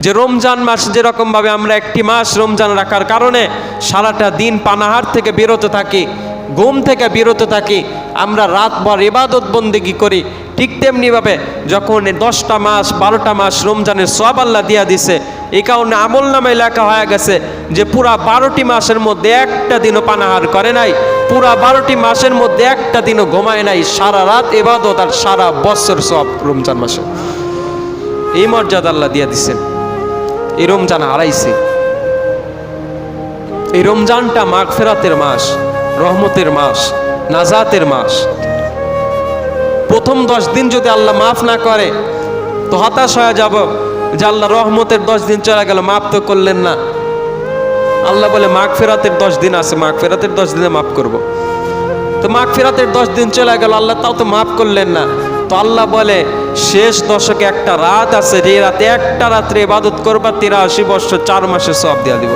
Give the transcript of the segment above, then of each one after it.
যে রমজান মাস যেরকম ভাবে আমরা একটি মাস রমজান রাখার কারণে সারাটা দিন পানাহার থেকে বিরত থাকি, ঘুম থেকে বিরত থাকি, আমরা রাতভর ইবাদত বন্দেগী করি, ঠিক তেমনিভাবে যখন 10টা মাস 12টা মাস রমজানের সওয়াব আল্লাহ দিয়া দিছে, এই কারণে আমল নামায় লেখা হয়ে গেছে যে পুরা 12টি মাসের মধ্যে একটা দিনও পানাহার করে নাই, পুরা 12টি মাসের মধ্যে একটা দিনও ঘুমায় নাই, সারা রাত ইবাদত আর সারা বছর সওয়াব রমজান মাসে। এই মর্যাদা আল্লাহ দিয়া দিচ্ছেন। এই রমজান হারাইছে। এই রমজানটা মাগফিরাতের মাস, রহমতের মাস, নাজাতের মাস। প্রথম 10 দিন যদি আল্লাহ মাফ না করে তো হতাশ হয়ে যাব যে আল্লাহ রহমতের 10 দিন চলে গেল, মাফ তো করলেন না। আল্লাহ বলে মাগফিরাতের 10 দিন আছে, মাগফিরাতের 10 দিনে মাফ করব। তো মাগফিরাতের 10 দিন চলে গেল, আল্লাহ তাও তো মাফ করলেন না। তো আল্লাহ বলে শেষ দশকে একটা রাত আছে, যে রাতে একটা রাত্রে ইবাদত করবা 83 বছর 4 মাসের সওয়াব দিয়া দিব।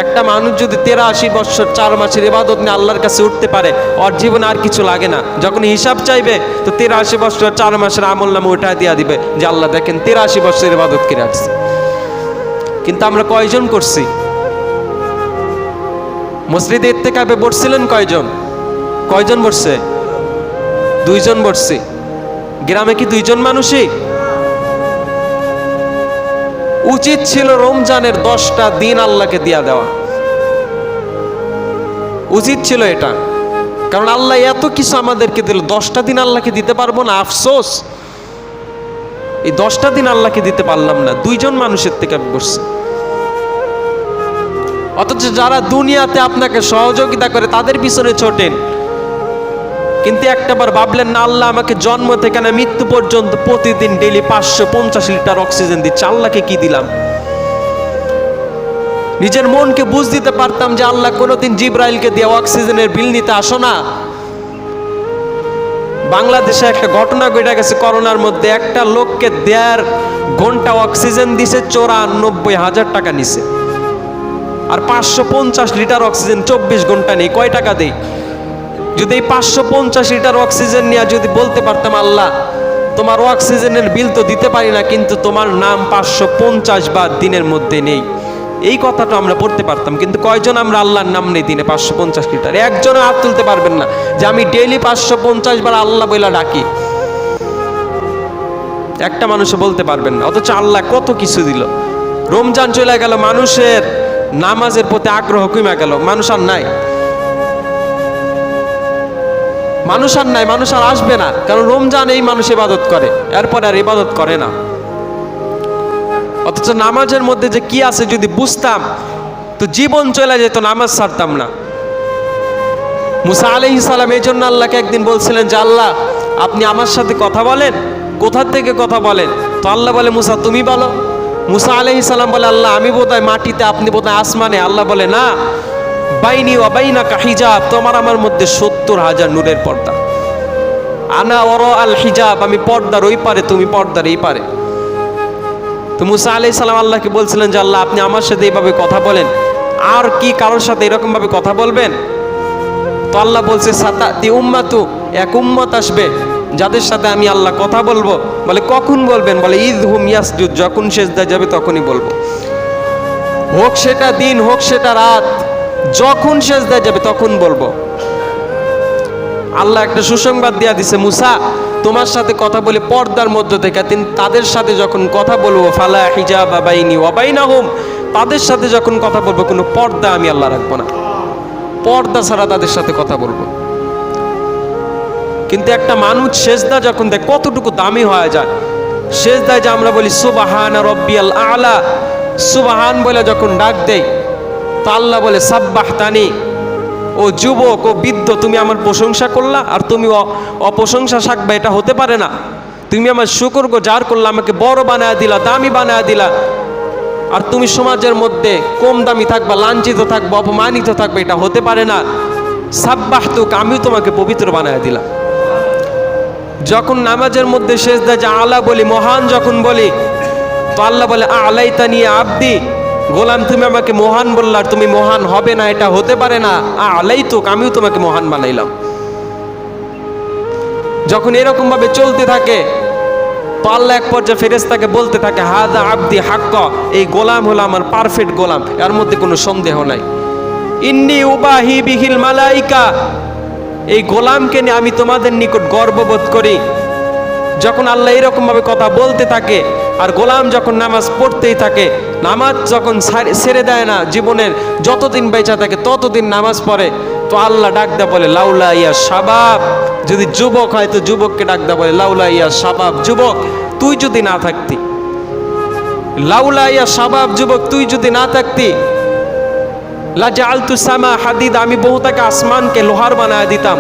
একটা মানুষ যদি 83 বছর 4 মাসের ইবাদত নিয়ে আল্লাহর কাছে উঠতে পারে, ওর জীবনে আর কিছু লাগে না। যখন হিসাব চাইবে তো 83 বছর 4 মাসের আমল নামে উঠায় দিয়া দিবে যে আল্লাহ দেখেন 83 বছর ইবাদত করে আসছে। কিন্তু আমরা কয়জন করছি? মসজিদে ইত্তেকাফে বসছিলেন কয়জন? কয়জন বসছে? 2 জন বসছি। গ্রামে কি 2 জন মানুষই? উচিত ছিল রমজানের 10টা দিন আল্লাহকে দিয়া দেওয়া, উচিত ছিল এটা। কারণ আল্লাহ এত কিছু আমাদেরকে দিল, 10টা দিন আল্লাহকে দিতে পারবো না, আফসোস। এই 10টা দিন আল্লাহকে দিতে পারলাম না, 2 জন মানুষের থেকে বসছে। অথচ যারা দুনিয়াতে আপনাকে সহযোগিতা করে তাদের পিছনে ছোটেন, কিন্তু একটাবার ভাবলেন না আল্লাহ আমাকে জন্ম থেকে না মৃত্যু পর্যন্ত প্রতিদিন ডেইলি 550 লিটার অক্সিজেন দিচ্ছে, আল্লাহকে কি দিলাম? নিজের মনকে বুঝ দিতে পারতাম যে আল্লাহ কোনোদিন জিব্রাইলকে দিয়ে অক্সিজেনের বিল নিতে আসো না। বাংলাদেশে একটা ঘটনা ঘটে গেছে করোনার মধ্যে, একটা লোককে 1.5 ঘন্টা অক্সিজেন দিছে, 94,000 টাকা নিছে। আর 550 লিটার অক্সিজেন 24 ঘন্টা নেই, কয় টাকা দেই? যদি এই 550 লিটার অক্সিজেন নিয়ে যদি বলতে পারতাম আল্লাহ তোমার অক্সিজেনের বিল তো দিতে পারি না, কিন্তু তোমার নাম 550 বার দিনের মধ্যে নেই, এই কথাটা আমরা পড়তে পারতাম। কিন্তু কয়জন আমরা আল্লাহর নাম নেই দিনে 550 লিটার? একজনও হাত তুলতে পারবেন না যে আমি ডেইলি 550 বার আল্লাহ বইলা ডাকি। একটা মানুষও বলতে পারবেন না। অথচ আল্লাহ কত কিছু দিল। রমজান চলে গেল, মানুষের নামাজের প্রতি আগ্রহ কমে গেল, মানুষ আর নাই, মানুষ আর নাই, মানুষ আর আসবে না। কারণ রমজান এই মানুষ ইবাদত করে, এরপর আর ইবাদত করে না। অথচ নামাজের মধ্যে যে কি আছে যদি বুঝতাম তো জীবন চলে যেত, নামাজ ছাড়তাম না। মুসা আলাইহিস সালাম এই জন্য আল্লাহকে একদিন বলছিলেন যে আল্লাহ আপনি আমার সাথে কথা বলেন, কোথা থেকে কথা বলেন? তো আল্লাহ বলে মুসা তুমি বলো। মুসা আলাইহিস সালাম বলে আল্লাহ আমি বোধহয় মাটিতে, আপনি বোধহয় আসমানে। আল্লাহ বলে না, বাইনি ওয়া বাইনাকা হিজাব, তোমার আমার মধ্যে 70,000 নূরের পর্দা। আনা ওরা আল হিজাব, আমি পর্দার ওই পারে, তুমি পর্দার এই পারে। তো মুসা আলাইহিস সালাম আল্লাহকে বলছিলেন যে আল্লাহ আপনি আমার সাথে এইভাবে কথা বলেন, আর কি কারোর সাথে এরকম ভাবে কথা বলবেন? তো আল্লাহ বলছে সাতাতি উম্মাতু, এক উম্মত আসবে যাদের সাথে আমি আল্লাহ কথা বলবো। বলে কখন বলবেন? বলে ইযহুম ইয়াসজুদ, যখন সিজদায় যাবে তখনই বলবো। হোক সেটা দিন, হোক সেটা রাত, যখন সিজদায় যাবে তখন বলবো। আল্লাহ একটা সুসংবাদ দিয়া দিছে, মুসা তোমার সাথে কথা বলে পর্দার মধ্য থেকে, তাদের সাথে যখন কথা বলবো ফালা হিজাবা বাইনি ওয়া বাইনাহুম, তাদের সাথে যখন কথা বলবো কোনো পর্দা আমি আল্লাহ রাখবো না, পর্দা ছাড়া তাদের সাথে কথা বলবো। কিন্তু একটা মানুষ সেজদা যখন দেয় কতটুকু দামি হয়ে যায়। সেজদায় যে আমরা বলি সুবহান রাব্বিয়াল আলা, সুবহান বলে যখন ডাক দেই তো আল্লাহ বলে সাব্বাহতানি, ও যুবক ও বৃদ্ধ তুমি আমার প্রশংসা করলা আর তুমি অপ্রশংসা শাকবা, এটা হতে পারে না। তুমি আমার শুকর গুজার করলা, আমাকে বড় বানায় দিলা, দামি বানায় দিলা, আর তুমি সমাজের মধ্যে কম দামি থাকবা, লাঞ্ছিত থাকবা, অপমানিত থাকবে, এটা হতে পারে না। সাব্বাহতুক, আমিও তোমাকে পবিত্র বানায় দিলাম। যখন নামাজের মধ্যে সেজদা যে আলা বলি, মহান যখন বলি, তো আল্লাহ বলে আলাইতানি আবদি, গোলাম তুমি আমাকে মহান বললা আর তুমি মহান হবে না, এটা হতে পারে না। আলাইতুক, আমিও তোমাকে মহান বানাইলাম। যখন এরকম ভাবে চলতে থাকে তো আল্লাহ এক পর্যায়ে ফেরেশতাকে বলতে থাকে, হাদা আব্দি হাক্কা, এই গোলাম হলো আমার পারফেক্ট গোলাম, এর মধ্যে কোনো সন্দেহ নাই। ইন্নী উবাহি বিহিল মালাইকা, এই গোলামকে নিয়ে আমি তোমাদের নিকট গর্ববোধ করি। যখন আল্লাহ এরকম ভাবে কথা বলতে থাকে আর গোলাম যখন নামাজ পড়তেই থাকে, নামাজ যখন ছেড়ে দেয় না, জীবনের যতদিন বেঁচে থাকে ততদিন নামাজ পড়ে, তো আল্লাহ ডাক দেয়া বলে লাউলা ইয়া শাবাব, যদি যুবক হয় তো যুবককে ডাক দেয়া বলে লাউলা ইয়া শাবাব, যুবক তুই যদি না থাকতি, লাউলা ইয়া শাবাব, যুবক তুই যদি না থাকতি, লাজাআলতু সামা হাদিদ, আমি বহুতাকে আসমানকে লোহার বানায় দিতাম,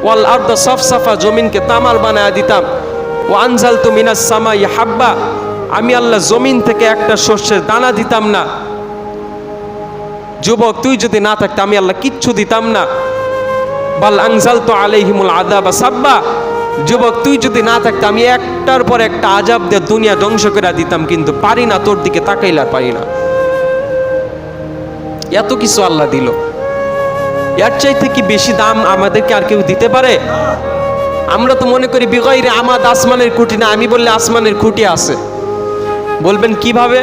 ওয়াল আরদ সফসফা, জমিনকে তামার বানায় দিতাম, ওয়া আনজালতু মিনাস সামাই হাব্বা, আমি আল্লাহ জমিন থেকে একটা শস্যের দানা দিতাম না। যুবক তুই যদি না থাকতে আমি আল্লাহ কিচ্ছু দিতাম না। বাল আনজালতু আলাইহিমুল আযাবা সাব্বা, যুবক তুই যদি না থাকতে আমি একটার পর একটা আযাব দিয়ে দুনিয়া ধ্বংস করে দিতাম, কিন্তু পারি না, তোর দিকে তাকাইলে আর পারি না। এত কিছু আল্লাহ দিল, এর চাইতে কি বেশি দাম আমাদেরকে আর কেউ দিতে পারে? আমরা তো মনে করি বিগাইরে আমাদ, আসমানের খুঁটি না, আমি বললে আসমানের খুঁটি আছে। বলবেন কিভাবে?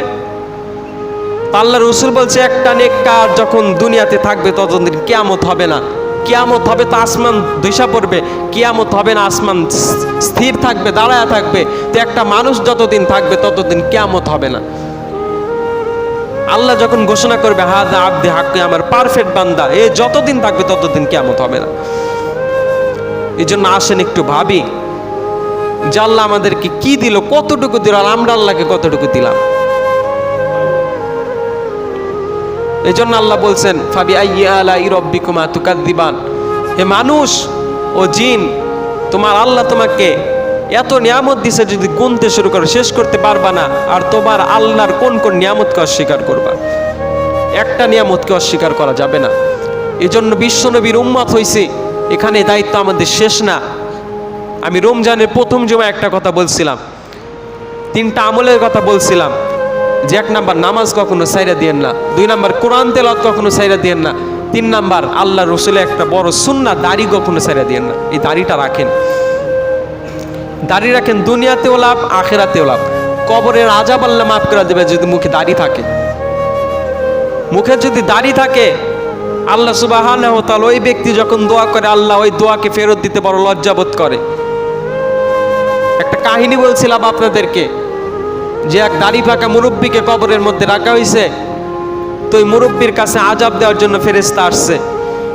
আল্লাহ রসুল বলছে একটা নেককার যখন দুনিয়াতে থাকবে ততদিন কিয়ামত হবে না। কিয়ামত হবে তো আসমান ধসা পড়বে, কিয়ামত হবে না, আসমান স্থির থাকবে, দাঁড়ায় থাকবে। তো একটা মানুষ যতদিন থাকবে ততদিন কিয়ামত হবে না। আল্লাহ যখন ঘোষণা করবে হাদা আব্দি হাক্কি, আমার পারফেক্ট বান্দা, এ যতদিন থাকবে ততদিন কিয়ামত হবে না। এই জন্য আসেন একটু ভাবি যে আল্লাহ আমাদেরকে কি দিল, কতটুকু দিল, আর আমরা আল্লাহকে কতটুকু দিলাম। এই জন্য আল্লাহ বলছেন ফাবি আইয়ি আলাই রাব্বিকুমা তুকাযযিবান, হে মানুষ ও জিন, তোমার আল্লাহ তোমাকে এত নিয়ামত দিছে, যদি গুনতে শুরু করো শেষ করতে পারবা না। আর তোমার আল্লাহর কোন কোন নিয়ামতকে অস্বীকার করবা, একটা নিয়ামতকে অস্বীকার করা যাবে না। এই জন্য বিশ্বনবীর উম্মত হইছে, এখানে দায়িত্ব আমাদের শেষ না। আমি রমজানের প্রথম জুমায় একটা কথা বলছিলাম, 3টা আমলের কথা বলছিলাম, যে 1 নাম্বার নামাজ কখনো ছাইরা দিয়েন না, 2 নাম্বার কোরআন তেলাওয়াত কখনো ছাইরা দিয়েন না, 3 নাম্বার আল্লাহ রসুলের একটা বড় সুন্নাহ, দাড়ি কখনো ছাইরা দিয়েন না। এই দাড়িটা রাখেন, দাড়ি রাখেন, দুনিয়াতেও লাভ, আখিরাতেও লাভ। কবরের আযাব আল্লাহ মাফ করে দেবে যদি মুখে দাড়ি থাকে। মুখে যদি দাড়ি থাকে, আল্লাহ সুবহানাহু ওয়া তাআলা ওই ব্যক্তি যখন দোয়া করে আল্লাহ ওই দোয়াকে ফেরত দিতে বড় লজ্জাবোধ করে। একটা কাহিনী বলছিলাম আপনাদেরকে, যে এক দাড়ি পাকা মুরব্বীকে কবরের মধ্যে রাখা হয়েছে। তো ওই মুরব্বীর কাছে আযাব দেওয়ার জন্য ফেরেশতা আসছে।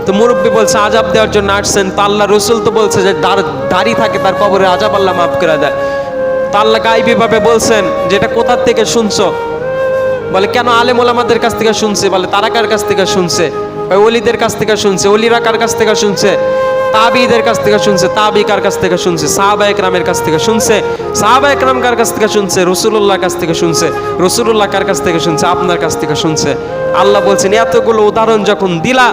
তো মুরব্বী বলছে আযাব দেওয়ার জন্য আসছেন, তো আল্লাহ রসুল তো বলছে যে দাড়ি থাকে তার কবরের আযাব আল্লাহ মাফ করে দেয়। তো আল্লাহ গায়বী ভাবে বলছেন যে এটা কোথা থেকে শুনছো? বলে কেন আলেম ওলামাদের কাছ থেকে শুনছে। বলে তারা কার কাছ থেকে শুনছে? ওই ওলিদের কাছ থেকে শুনছে। ওলিরা কার কাছ থেকে শুনছে? তাবিদের কাছ থেকে শুনছে। তাবি কার কাছ থেকে শুনছে? সাহাবা একরামের কাছ থেকে শুনছে। সাহাবা একরাম কার কাছ থেকে শুনছে? রাসূলুল্লাহর কাছ থেকে শুনছে। রাসূলুল্লাহ কার কাছ থেকে শুনছে? আপনার কাছ থেকে শুনছে। আল্লাহ বলছেন এতগুলো উদাহরণ যখন দিলা,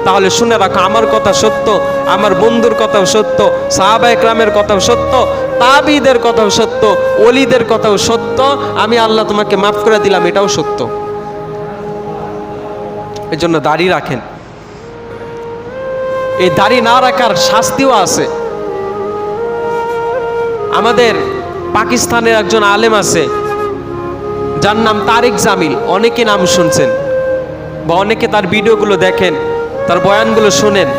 তাহলে শুনে রাখো আমার কথা সত্য, আমার বন্ধুর কথাও সত্য, সাহাবা একরামের কথাও সত্য, তাবিদের কথাও সত্য, ওলিদের কথাও সত্য, আমি আল্লাহ তোমাকে মাফ করে দিলাম এটাও সত্য। এই জন্য দাড়ি রাখেন। এই দাড়ি না রাখার শাস্তিও আছে। আমাদের পাকিস্তানের একজন আলেম আছে যার নাম তারেক জামিল, অনেকে নাম শুনছেন বা অনেকে তার ভিডিওগুলো দেখেন, তার বয়ানগুলো শোনেন।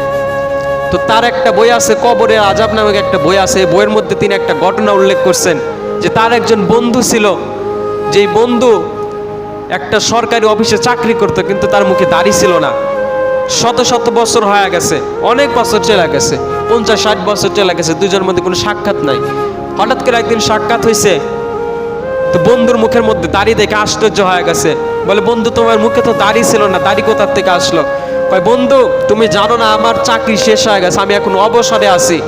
তো তার একটা বই আছে কবরের আযাব নামক একটা বই আছে। এই বইয়ের মধ্যে তিনি একটা ঘটনা উল্লেখ করছেন যে তার একজন বন্ধু ছিল, যেই বন্ধু একটা সরকারি অফিসে চাকরি করতো, কিন্তু তার মুখে দাড়ি ছিল না। শত শত বছর হয়ে গেছে, অনেক বছর চলে গেছে, 50-60 বছর চলে গেছে, দুজনের মধ্যে কোনো সাক্ষাৎ নাই। হঠাৎ করে একদিন সাক্ষাৎ হয়েছে, তো বন্ধুর মুখের মধ্যে দাড়ি দেখে আশ্চর্য হয়ে গেছে। বলে বন্ধু তোমার মুখে তো দাড়ি ছিল না, দাড়ি কোথার থেকে আসলো? কয় বন্ধু তুমি জানো না আমার চাকরি শেষ হয়ে গেছে, আমি এখন অবসরে আছি,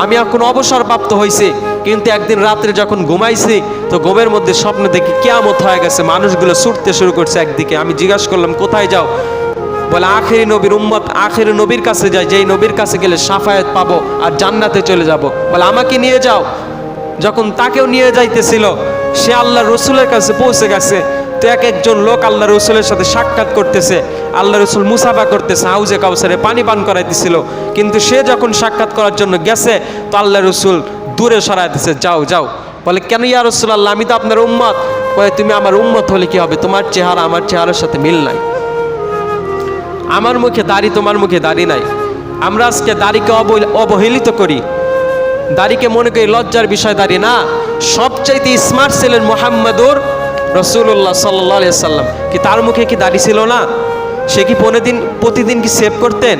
আমি এখন অবসরপ্রাপ্ত হয়েছি। কিন্তু একদিন রাত্রে যখন ঘুমাইছি তো ঘুমের মধ্যে স্বপ্ন দেখি কিয়ামত হয়ে গেছে, মানুষগুলো ছুটতে শুরু করছে একদিকে। আমি জিজ্ঞাসা করলাম কোথায় যাও? বলে আখেরি নবীর উম্মত, আখেরি নবীর কাছে যাই, যেই নবীর কাছে গেলে শাফায়াত পাবো আর জান্নাতে চলে যাব। বলে আমাকে নিয়ে যাও। যখন তাকেও নিয়ে যাইতেছিল, সে আল্লাহ রসুলের কাছে পৌঁছে গেছে। তো একজন লোক আল্লাহ রসুলের সাথে সাক্ষাৎ করতেছে, আল্লাহ রসুল মুসাফা করতেছে, হাউজে কাউসারে পানি পান করাইতেছিল। কিন্তু সে যখন সাক্ষাৎ করার জন্য গেছে, তো আল্লাহ রসুল দূরে সরাই দিছে, যাও যাও, বলে কেন ইয়া রাসূলুল্লাহ, আমি তো আপনার উম্মত। বলে তুমি আমার উম্মত হলে কি হবে, তোমার চেহারা আমার চেহারার সাথে মিল নাই, আমার মুখে দাড়ি তোমার মুখে দাড়ি নাই। আমরা আজকে দাড়িকে অবহেলিত করি, দাড়িকে মনে করি লজ্জার বিষয়। দাড়ি না, সবচাইতে স্মার্ট ছিলেন মুহাম্মদুর রাসূলুল্লাহ সাল্লাল্লাহু আলাইহি সাল্লাম। কি তার মুখে কি দাড়ি ছিল না? সে কি প্রতিদিন কি সেভ করতেন?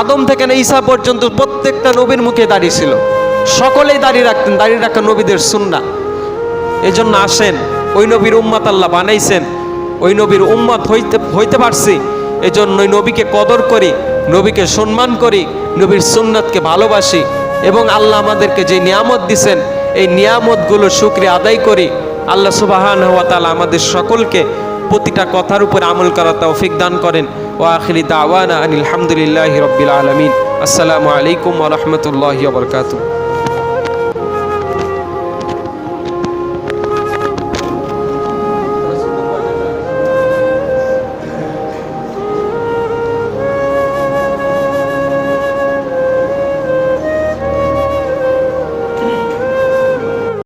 আদম থেকে না ঈসা পর্যন্ত প্রত্যেকটা নবীর মুখে দাড়ি ছিল, সকলেই দাড়ি রাখতেন। দাড়ি রাখা নবীদের সুন্নাহ। এজন্য আসেন, ওই নবীর উম্মত আল্লাহ বানাইছেন, ওই নবীর উম্মত হইতে পারছি, এজন্য ওই নবীকে কদর করি, নবীকে সম্মান করি, নবীর সুন্নাতকে ভালোবাসি, এবং আল্লাহ আমাদেরকে যে নিয়ামত দিছেন এই নিয়ামতগুলো শুকরিয়া আদায় করি। আল্লাহ সুবহানাহু ওয়া তাআলা আমাদের সকলকে প্রতিটা কথার উপর আমল করার তৌফিক দান করেন। ওয়া আখিরি দাওয়ানা আনিল হামদুলিল্লাহি রাব্বিল আলামিন। আসসালামু আলাইকুম ওয়া রাহমাতুল্লাহি ওয়া বারাকাতুহু।